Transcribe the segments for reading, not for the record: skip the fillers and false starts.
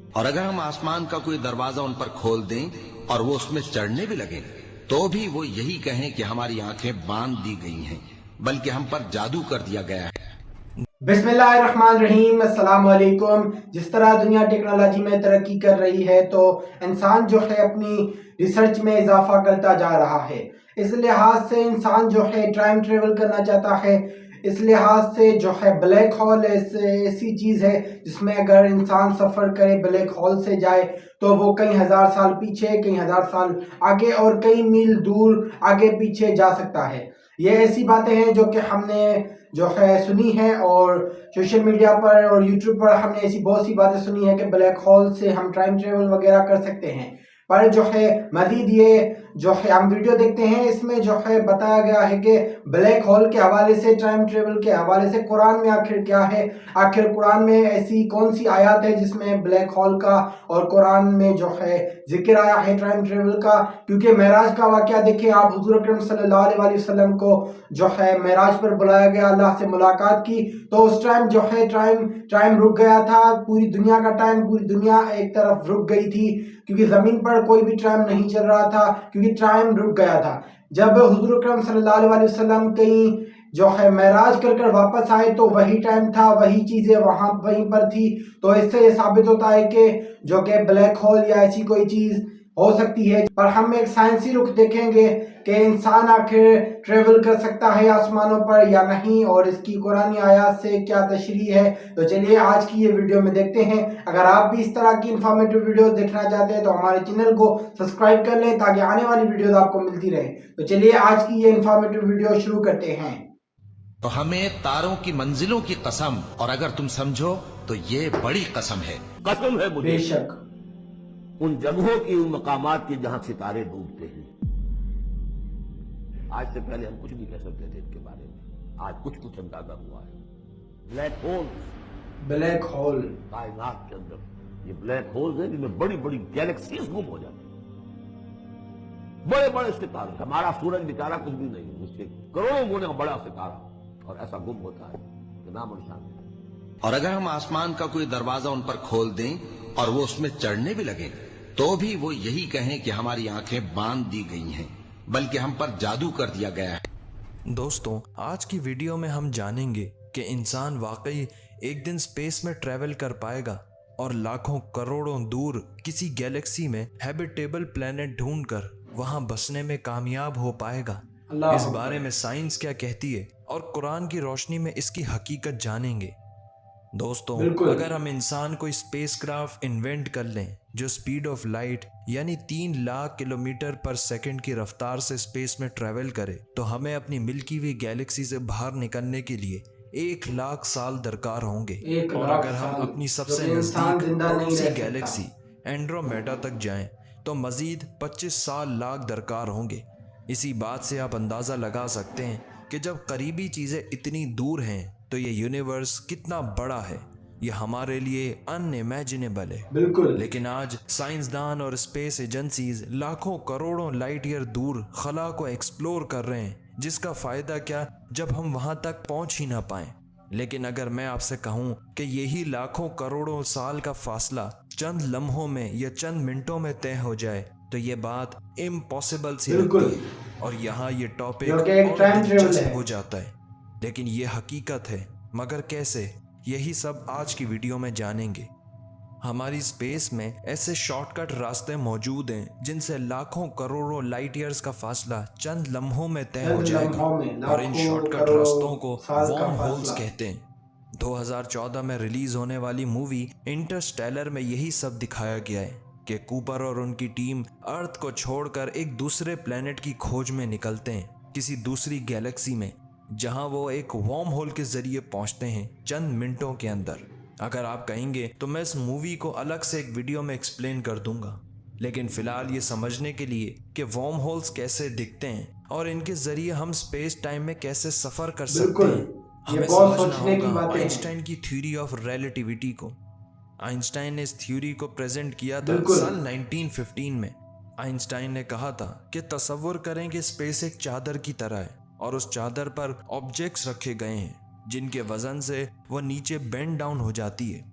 और अगर हम आसमान का कोई दरवाजा उन पर खोल दें और वो उसमें चढ़ने भी लगे तो भी वो यही कहें कि हमारी आंखें बांध दी गई हैं, बल्कि हम पर जादू कर दिया गया है। बिस्मिल्लाहिर्रहमानिर्रहीम, अस्सलाम वालेकुम। जिस तरह दुनिया टेक्नोलॉजी में तरक्की कर रही है तो इंसान जो है अपनी रिसर्च में इजाफा करता जा रहा है। इस लिहाज से इंसान जो है टाइम ट्रेवल करना चाहता है। इस लिहाज से जो है ब्लैक होल ऐसी चीज़ है जिसमें अगर इंसान सफ़र करे ब्लैक होल से जाए तो वो कई हज़ार साल पीछे, कई हज़ार साल आगे और कई मील दूर आगे पीछे जा सकता है। ये ऐसी बातें हैं जो कि हमने जो है सुनी है और सोशल मीडिया पर और यूट्यूब पर हमने ऐसी बहुत सी बातें सुनी है कि ब्लैक होल से हम टाइम ट्रेवल वगैरह कर सकते हैं। पर जो है मजीद ये जो है हम वीडियो देखते हैं, इसमें जो है बताया गया है कि ब्लैक होल के हवाले से, टाइम ट्रेवल के हवाले से कुरान में आखिर क्या है। आखिर कुरान में ऐसी कौन सी आयत है जिसमें ब्लैक होल का और कुरान में जो है जिक्र आया है टाइम ट्रेवल का। क्योंकि मेराज का वाकया देखें आप, हुजूर अकरम सल्लल्लाहु अलैहि वसल्लम को जो है मेराज पर बुलाया गया, अल्लाह से मुलाकात की, तो उस टाइम जो है टाइम रुक गया था। पूरी दुनिया का टाइम, पूरी दुनिया एक तरफ रुक गई थी क्योंकि ज़मीन पर कोई भी टाइम नहीं चल रहा था, क्योंकि टाइम रुक गया था। जब हुजूर अकरम सल्लल्लाहु अलैहि वसल्लम कहीं जो है मेराज कर वापस आए तो वही टाइम था, वही चीज़ें वहाँ वहीं पर थी। तो इससे ये साबित होता है कि जो कि ब्लैक होल या ऐसी कोई चीज़ हो सकती है। और हम एक साइंसी रुख देखेंगे कि इंसान आखिर ट्रेवल कर सकता है आसमानों पर या नहीं, और इसकी कुरानी आयत से क्या तशरीह है। तो चलिए आज की ये वीडियो में देखते हैं। अगर आप भी इस तरह की इंफॉर्मेटिव वीडियो देखना चाहते हैं तो हमारे चैनल को सब्सक्राइब कर लें ताकि आने वाली वीडियोस आपको मिलती रहे। तो चलिए आज की ये इंफॉर्मेटिव वीडियो शुरू करते हैं। तो हमें तारों की मंजिलों की कसम, और अगर तुम समझो तो ये बड़ी कसम है। कसम है मुझे बेशक उन जगहों की, उन मकामात की जहां सितारे डूबते हैं। आज से पहले हम कुछ नहीं कह सकते थे इनके बारे में, आज कुछ कुछ अंदाजा हुआ है। ब्लैक होल कायनात के अंदर ये ब्लैक होल्स हैं जिनमें बड़ी बड़ी गैलेक्सीज गुम हो जाती हैं। बड़े बड़े सितारे, हमारा सूरज बेचारा कुछ भी नहीं, उसके करोड़ों गुना बड़ा सितारा, और ऐसा गुम होता है कि नाम और निशान नहीं। और अगर हम आसमान का कोई दरवाजा उन पर खोल दें और वो उसमें चढ़ने भी लगे तो भी वो यही कहें कि हमारी आंखें बांध दी गई हैं, बल्कि हम पर जादू कर दिया गया है। दोस्तों, आज की वीडियो में हम जानेंगे कि इंसान वाकई एक दिन स्पेस में ट्रैवल कर पाएगा और लाखों करोड़ों दूर किसी गैलेक्सी में हैबिटेबल प्लेनेट ढूंढकर वहां बसने में कामयाब हो पाएगा। इस बारे में साइंस क्या कहती है और कुरान की रोशनी में इसकी हकीकत जानेंगे। दोस्तों, अगर हम इंसान कोई स्पेसक्राफ्ट इन्वेंट कर लें जो स्पीड ऑफ लाइट यानी 3 लाख किलोमीटर पर सेकंड की रफ्तार से स्पेस में ट्रैवल करे तो हमें अपनी मिल्की वे गैलेक्सी से बाहर निकलने के लिए 1 लाख साल दरकार होंगे। और अगर हम अपनी सबसे नजदीक पड़ोसी गैलेक्सी एंड्रोमेडा तक जाएं तो मजीद 25 साल लाख दरकार होंगे। इसी बात से आप अंदाज़ा लगा सकते हैं कि जब करीबी चीज़ें इतनी दूर हैं तो ये यूनिवर्स कितना बड़ा है। ये हमारे लिए अनइमेजिनेबल है। बिल्कुल। लेकिन आज साइंसदान और स्पेस एजेंसीज लाखों करोड़ों लाइट ईयर दूर खला को एक्सप्लोर कर रहे हैं, जिसका फ़ायदा क्या जब हम वहाँ तक पहुँच ही ना पाएं। लेकिन अगर मैं आपसे कहूँ कि यही लाखों करोड़ों साल का फासला चंद लम्हों में या चंद मिनटों में तय हो जाए तो ये बात इम्पॉसिबल सी लगती है। और यहाँ ये टॉपिक और दिलचस्प हो जाता है। लेकिन ये हकीकत है, मगर कैसे, यही सब आज की वीडियो में जानेंगे। हमारी स्पेस में ऐसे शॉर्टकट रास्ते मौजूद हैं जिनसे लाखों करोड़ों लाइट ईयर्स का फासला चंद लम्हों में तय हो जाएगा, और इन शॉर्टकट रास्तों को वॉर्म होल्स कहते हैं। 2014 में रिलीज होने वाली मूवी इंटरस्टेलर में यही सब दिखाया गया है कि कूपर और उनकी टीम अर्थ को छोड़कर एक दूसरे प्लेनेट की खोज में निकलते हैं, किसी दूसरी गैलेक्सी में, जहां वो एक वॉर्म होल के जरिए पहुंचते हैं चंद मिनटों के अंदर। अगर आप कहेंगे तो मैं इस मूवी को अलग से एक वीडियो में एक्सप्लेन कर दूंगा, लेकिन फिलहाल ये समझने के लिए कि वॉर्म होल्स कैसे दिखते हैं और इनके जरिए हम स्पेस टाइम में कैसे सफर कर सकते हैं, हमें समझना होगा आइंस्टाइन की थ्योरी ऑफ रिलेटिविटी को। आइंस्टाइन ने इस थ्योरी को प्रेजेंट किया था साल 1915 में। आइंस्टाइन ने कहा था कि तसव्वुर करें कि स्पेस एक चादर की तरह है और उस चादर पर ऑब्जेक्ट्स रखे गए हैं जिनके वजन से वह नीचे बेंड डाउन हो जाती है।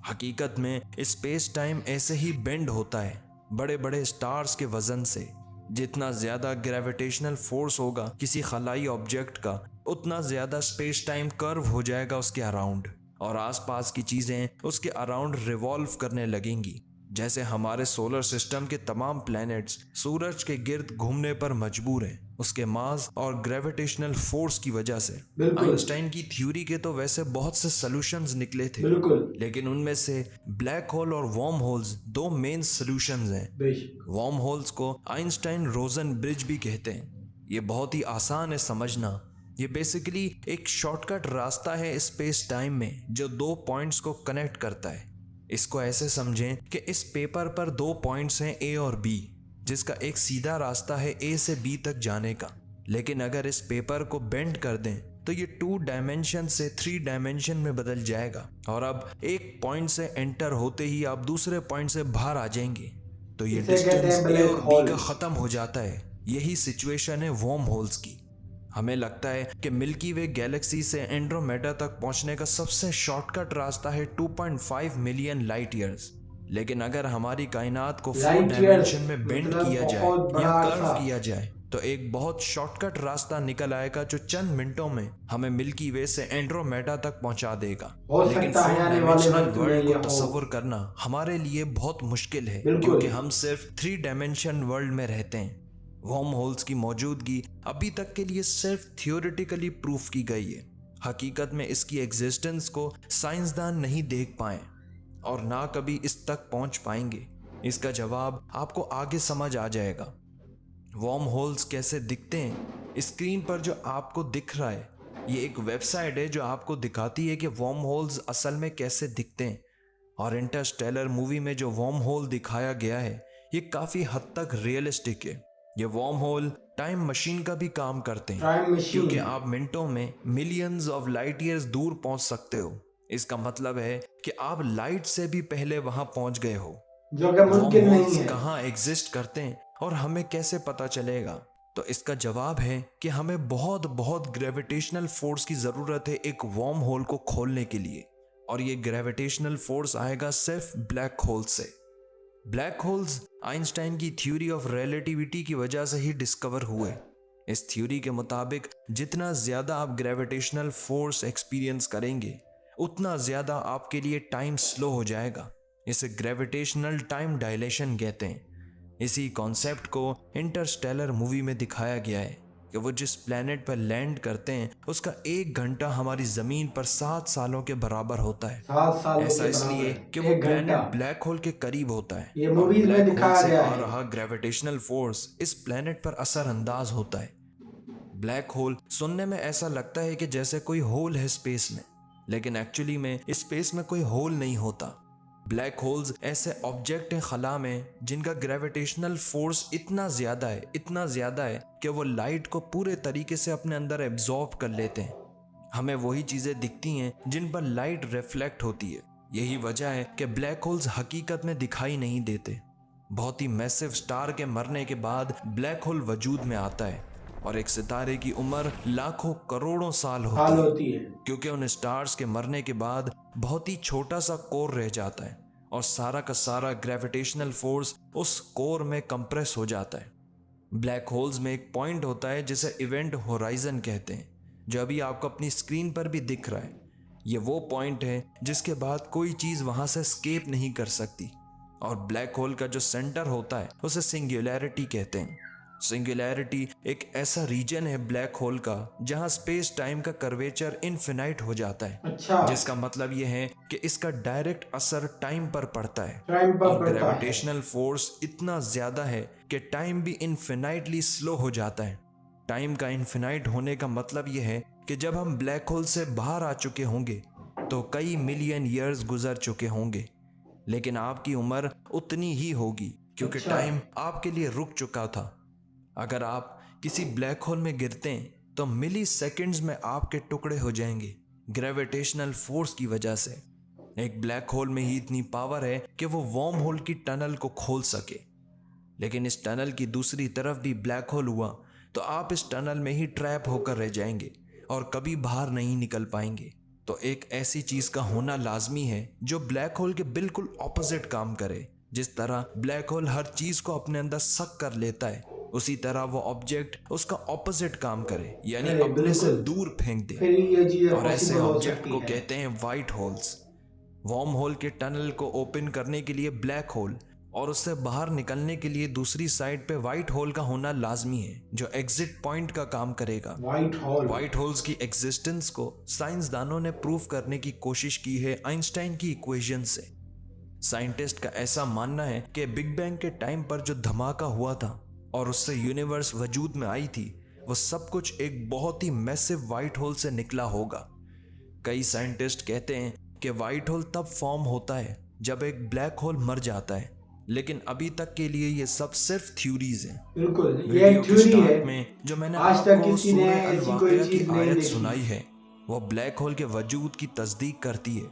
हकीकत में स्पेस टाइम ऐसे ही बेंड होता है बड़े बड़े स्टार्स के वजन से। जितना ज्यादा ग्रेविटेशनल फोर्स होगा किसी खलाई ऑब्जेक्ट का, उतना ज्यादा स्पेस टाइम कर्व हो जाएगा उसके अराउंड, और आसपास की चीजें उसके अराउंड रिवॉल्व करने लगेंगी। जैसे हमारे सोलर सिस्टम के तमाम प्लैनेट्स सूरज के गिर्द घूमने पर मजबूर हैं उसके मास और ग्रेविटेशनल फोर्स की वजह से। बिल्कुल। आइंस्टाइन की थ्योरी के तो वैसे बहुत से सॉल्यूशंस निकले थे, बिल्कुल। लेकिन उनमें से ब्लैक होल और वॉर्म होल्स दो मेन सॉल्यूशंस हैं। बेशक। वॉर्म होल्स को आइंस्टाइन रोजन ब्रिज भी कहते हैं। ये बहुत ही आसान है समझना। ये बेसिकली एक शॉर्टकट रास्ता है स्पेस टाइम में जो दो पॉइंट्स को कनेक्ट करता है। इसको ऐसे समझें कि इस पेपर पर दो पॉइंट्स हैं ए और बी, जिसका एक सीधा रास्ता है ए से बी तक जाने का। लेकिन अगर इस पेपर को बेंड कर दें तो ये 2 डायमेंशन से 3 डायमेंशन में बदल जाएगा, और अब एक पॉइंट से एंटर होते ही आप दूसरे पॉइंट से बाहर आ जाएंगे, तो ये डिस्टेंस ए और बी का खत्म हो जाता है। यही सिचुएशन है वॉर्म होल्स की। हमें लगता है कि मिल्की वे गैलेक्सी से एंड्रोमेडा तक पहुंचने का सबसे शॉर्टकट रास्ता है 2.5 मिलियन लाइट ईयर्स, लेकिन अगर हमारी कायनात को 4 डायमेंशन में बेंड किया जाए या कर्व किया जाए तो एक बहुत शॉर्टकट रास्ता निकल आएगा जो चंद मिनटों में हमें मिल्की वे से एंड्रोमेडा तक पहुंचा देगा। लेकिन 4 डायमेंशनल वर्ल्ड को तस्वुर करना हमारे लिए बहुत मुश्किल है, क्योंकि हम सिर्फ 3 डायमेंशन वर्ल्ड में रहते हैं। वॉर्म होल्स की मौजूदगी अभी तक के लिए सिर्फ थियोरेटिकली प्रूफ की गई है। हकीकत में इसकी एग्जिस्टेंस को साइंसदान नहीं देख पाए और ना कभी इस तक पहुंच पाएंगे। इसका जवाब आपको आगे समझ आ जाएगा। वॉर्म होल्स कैसे दिखते हैं? स्क्रीन पर जो आपको दिख रहा है ये एक वेबसाइट है जो आपको दिखाती है कि वॉर्म होल्स असल में कैसे दिखते हैं। और इंटरस्टेलर मूवी में जो वॉर्म होल दिखाया गया है ये काफी हद तक रियलिस्टिक है। ये वॉर्म होल टाइम मशीन का भी काम करते हैं, क्योंकि आप मिनटों में मिलियंस ऑफ लाइट ईयर्स दूर पहुंच सकते हो। इसका मतलब है कि आप लाइट से भी पहले वहां पहुंच गए हो। जो कि मुमकिन नहीं है। कहाँ एग्जिस्ट करते हैं और हमें कैसे पता चलेगा? तो इसका जवाब है कि हमें बहुत बहुत ग्रेविटेशनल फोर्स की जरूरत है एक वॉर्म होल को खोलने के लिए, और ये ग्रेविटेशनल फोर्स आएगा सिर्फ ब्लैक होल से। ब्लैक होल्स आइंस्टाइन की थ्योरी ऑफ रिलेटिविटी की वजह से ही डिस्कवर हुए। इस थ्योरी के मुताबिक जितना ज्यादा आप ग्रेविटेशनल फोर्स एक्सपीरियंस करेंगे उतना ज्यादा आपके लिए टाइम स्लो हो जाएगा। इसे ग्रेविटेशनल टाइम डायलेशन कहते हैं। इसी कॉन्सेप्ट को इंटरस्टेलर मूवी में दिखाया गया है कि वो जिस प्लेनेट पर लैंड करते हैं उसका 1 घंटा हमारी जमीन पर 7 सालों के बराबर होता है। 7 साल ऐसा इसलिए कि वो प्लेनेट ब्लैक होल के करीब होता है। ये मूवीज में दिखाया गया है। और रहा ग्रेविटेशनल फोर्स इस प्लेनेट पर असरअंदाज होता है। ब्लैक होल सुनने में ऐसा लगता है कि जैसे कोई होल है स्पेस में, लेकिन एक्चुअली में स्पेस में कोई होल नहीं होता। ब्लैक होल्स ऐसे ऑब्जेक्ट हैं खला में जिनका ग्रेविटेशनल फोर्स इतना ज्यादा है कि वो लाइट को पूरे तरीके से अपने अंदर एब्जॉर्ब कर लेते हैं। हमें वही चीजें दिखती हैं जिन पर लाइट रिफ्लेक्ट होती है। यही वजह है कि ब्लैक होल्स हकीकत में दिखाई नहीं देते। बहुत ही मैसिव स्टार के मरने के बाद ब्लैक होल वजूद में आता है, और एक सितारे की उम्र लाखों करोड़ों साल होती है, क्योंकि उन स्टार्स के मरने के बाद बहुत ही छोटा सा कोर रह जाता है और सारा का सारा ग्रेविटेशनल फोर्स उस कोर में कंप्रेस हो जाता है। ब्लैक होल्स में एक पॉइंट होता है जिसे इवेंट होराइजन कहते हैं, जो अभी आपको अपनी स्क्रीन पर भी दिख रहा है। ये वो पॉइंट है जिसके बाद कोई चीज वहां से एस्केप नहीं कर सकती। और ब्लैक होल का जो सेंटर होता है उसे सिंगुलैरिटी कहते हैं। सिंगुलैरिटी एक ऐसा रीजन है ब्लैक होल का जहां स्पेस टाइम का कर्वेचर इनफिनाइट हो जाता है। अच्छा। जिसका मतलब यह है कि इसका डायरेक्ट असर टाइम पर पड़ता है, और ग्रेविटेशनल फोर्स इतना ज्यादा है कि टाइम भी इनफिनाइटली स्लो हो जाता है। टाइम का इनफिनाइट होने का मतलब यह है कि जब हम ब्लैक होल से बाहर आ चुके होंगे तो कई मिलियन ईयर्स गुजर चुके होंगे, लेकिन आपकी उम्र उतनी ही होगी क्योंकि टाइम आपके लिए रुक चुका था। अगर आप किसी ब्लैक होल में गिरते हैं तो मिली सेकेंड्स में आपके टुकड़े हो जाएंगे ग्रेविटेशनल फोर्स की वजह से। एक ब्लैक होल में ही इतनी पावर है कि वो वॉर्म होल की टनल को खोल सके, लेकिन इस टनल की दूसरी तरफ भी ब्लैक होल हुआ तो आप इस टनल में ही ट्रैप होकर रह जाएंगे और कभी बाहर नहीं निकल पाएंगे। तो एक ऐसी चीज का होना लाजमी है जो ब्लैक होल के बिल्कुल ऑपोजिट काम करे। जिस तरह ब्लैक होल हर चीज को अपने अंदर सक कर लेता है, उसी तरह वो ऑब्जेक्ट उसका ऑपोजिट काम करे, यानी अपने से दूर फेंक दे। फिर ये चीज़ और ऐसे possible हो ऑब्जेक्ट सकती को है। कहते हैं वाइट होल्स। वार्म होल के टनल को ओपन करने के लिए ब्लैक होल और उससे बाहर निकलने के लिए दूसरी साइड पे वाइट होल का होना लाजमी है, जो एग्जिट पॉइंट का काम करेगा। वाइट होल्स की एग्जिस्टेंस को साइंसदानों ने प्रूव करने की कोशिश की है आइंस्टाइन की इक्वेशन से। साइंटिस्ट का ऐसा मानना है कि बिग बैंग के टाइम पर जो धमाका हुआ था और उससे यूनिवर्स वजूद में आई थी, वो सब कुछ एक बहुत ही मैसिव वाइट होल से निकला होगा। कई साइंटिस्ट कहते हैं कि वाइट होल तब फॉर्म होता है जब एक ब्लैक होल मर जाता है, लेकिन अभी तक के लिए ये सब सिर्फ थ्योरीज हैं। बिल्कुल, ये वीडियो एक के थ्योरी स्टार्ट है। में जो मैंने आज तक आपको किसी ने सूरह ऐसी कोई अल-वाक़िया की चीज नहीं आयत देखी। सुनाई है, वो ब्लैक होल के वजूद की तस्दीक करती है।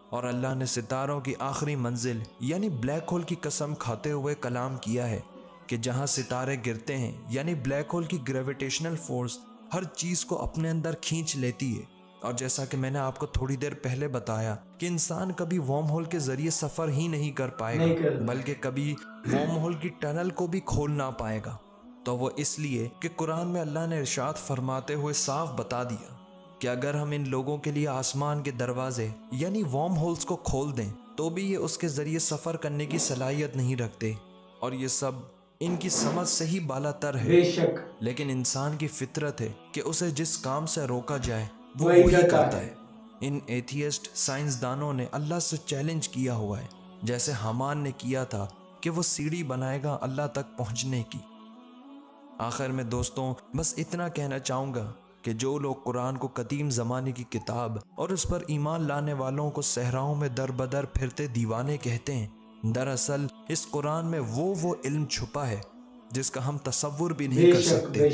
और अल्लाह ने सितारों की आखिरी मंजिल यानी ब्लैक होल की कसम खाते हुए कलाम किया है कि जहां सितारे गिरते हैं, यानी ब्लैक होल की ग्रेविटेशनल फोर्स हर चीज को अपने अंदर खींच लेती है। और जैसा कि मैंने आपको थोड़ी देर पहले बताया कि इंसान कभी वार्म होल के जरिए सफर ही नहीं कर पाएगा, बल्कि कभी वार्म होल की टनल को भी खोल ना पाएगा। तो वो इसलिए कि कुरान में अल्लाह ने इरशाद फरमाते हुए साफ बता दिया कि अगर हम इन लोगों के लिए आसमान के दरवाजे यानी वार्म होल्स को खोल दें तो भी ये उसके जरिए सफर करने की सलाहियत नहीं रखते, और ये सब इनकी समझ से ही बालातर है। बेशक, लेकिन इंसान की फितरत है कि उसे जिस काम से रोका जाए वो वही करता है। इन एथियस्ट साइंसदानों ने अल्लाह से चैलेंज किया हुआ है, जैसे हमान ने किया था कि वो सीढ़ी बनाएगा अल्लाह तक पहुंचने की। आखिर में दोस्तों बस इतना कहना चाहूँगा कि जो लोग कुरान को कदीम ज़माने की किताब और उस पर ईमान लाने वालों को सहराओं में दर बदर फिरते दीवाने कहते हैं, दरअसल इस कुरान में वो इल्म छुपा है जिसका हम तसव्वुर भी नहीं कर सकते,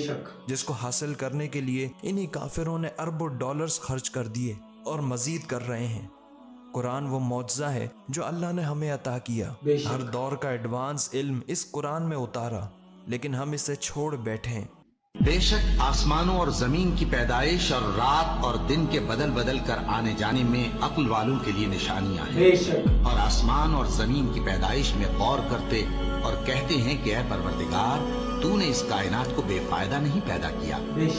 जिसको हासिल करने के लिए इन्हीं काफिरों ने अरबों डॉलर्स खर्च कर दिए और मजीद कर रहे हैं। कुरान वो मौजज़ा है जो अल्लाह ने हमें अता किया। हर दौर का एडवांस इल्म इस कुरान में उतारा, लेकिन हम इसे छोड़ बैठे हैं। बेशक आसमानों और जमीन की पैदाइश और रात और दिन के बदल बदल कर आने जाने में अक्ल वालों के लिए निशानियां हैं। और आसमान और जमीन की पैदाइश में गौर करते और कहते हैं कि ऐ परवरदिगार, तूने इस कायनात को बेफायदा नहीं पैदा किया,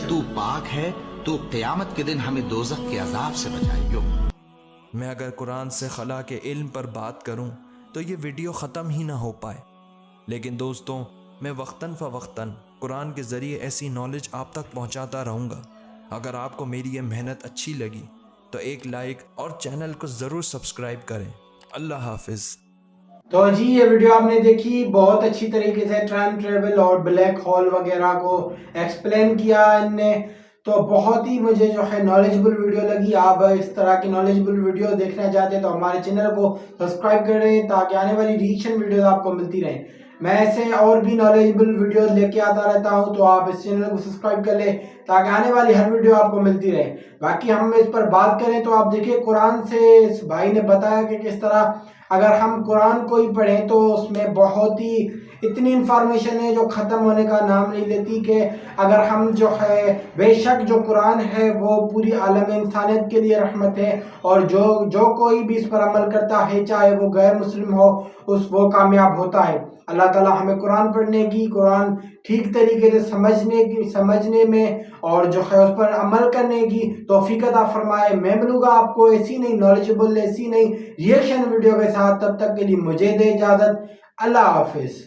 तू पाक है, तू क़यामत के दिन हमें दोज़ख के अजाब से बचाइयो। मैं अगर कुरान से खला के इल्म पर बात करूं तो ये वीडियो ख़त्म ही ना हो पाए, लेकिन दोस्तों मैं वक्तन फ़वक्तन कुरान के ज़रिए ऐसी नॉलेज आप तक पहुंचाता रहूँगा। अगर आपको मेरी ये मेहनत अच्छी लगी तो एक लाइक और चैनल को ज़रूर सब्सक्राइब करें। अल्लाह हाफिज़। तो जी ये वीडियो आपने देखी, बहुत अच्छी तरीके से टाइम ट्रेवल और ब्लैक होल वगैरह को एक्सप्लेन किया इनने, तो बहुत ही मुझे जो है नॉलेजेबल वीडियो लगी। आप इस तरह की नॉलेजेबल वीडियो देखना चाहते हैं तो हमारे चैनल को सब्सक्राइब करें ताकि आने वाली रिएक्शन वीडियो आपको मिलती रहे। मैं ऐसे और भी नॉलेजेबल वीडियो लेके आता रहता हूं, तो आप इस चैनल को सब्सक्राइब कर लें ताकि आने वाली हर वीडियो आपको मिलती रहे। बाकी हम इस पर बात करें तो आप देखिए कुरान से इस भाई ने बताया कि किस तरह अगर हम कुरान को ही पढ़ें तो उसमें बहुत ही इतनी इंफॉर्मेशन है जो ख़त्म होने का नाम नहीं लेती, कि अगर हम जो है बेशक जो कुरान है वो पूरी आलम इंसानियत के लिए रहमत है, और जो कोई भी इस पर अमल करता है चाहे वो गैर मुस्लिम हो वो कामयाब होता है। अल्लाह ताला हमें कुरान पढ़ने की, कुरान ठीक तरीके से समझने में और जो है उस पर अमल करने की तौफीक अता फरमाए। मैं मिलूंगा आपको ऐसी नई नॉलेजेबल ऐसी नई रिएक्शन वीडियो के साथ, तब तक के लिए मुझे दे इजाज़त। अल्लाह हाफिज़।